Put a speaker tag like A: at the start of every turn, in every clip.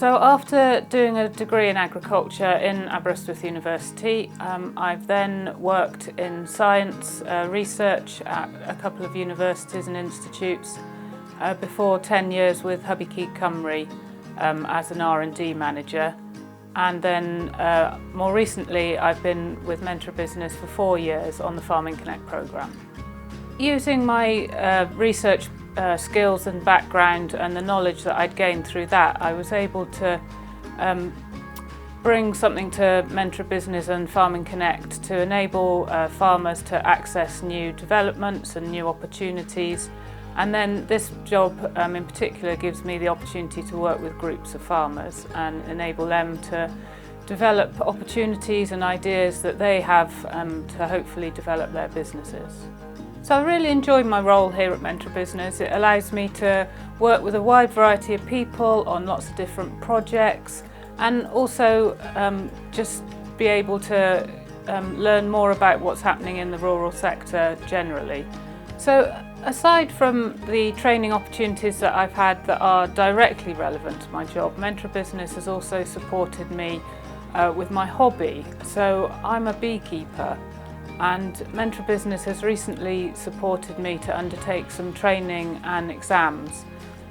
A: So after doing a degree in agriculture in Aberystwyth University, I've then worked in science research at a couple of universities and institutes before 10 years with Hubby Keek Cymru as an R&D manager. And then more recently I've been with Menter Busnes for 4 years on the Farming Connect programme. Using my research skills and background and the knowledge that I'd gained through that, I was able to bring something to Menter Busnes and Farming Connect to enable farmers to access new developments and new opportunities. And then this job in particular gives me the opportunity to work with groups of farmers and enable them to develop opportunities and ideas that they have to hopefully develop their businesses. So I really enjoy my role here at Menter Busnes. It allows me to work with a wide variety of people on lots of different projects and also just be able to learn more about what's happening in the rural sector generally. So aside from the training opportunities that I've had that are directly relevant to my job, Menter Busnes has also supported me with my hobby. So I'm a beekeeper, and Menter Busnes has recently supported me to undertake some training and exams,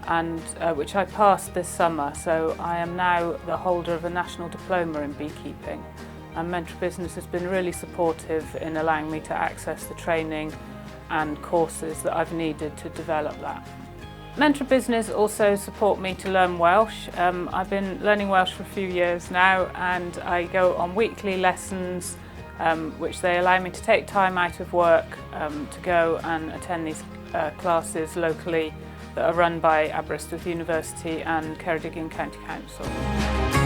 A: and which I passed this summer. So I am now the holder of a national diploma in beekeeping, and Menter Busnes has been really supportive in allowing me to access the training and courses that I've needed to develop that. Menter Busnes also support me to learn Welsh. I've been learning Welsh for a few years now, and I go on weekly lessons which they allow me to take time out of work to go and attend these classes locally that are run by Aberystwyth University and Ceredigion County Council.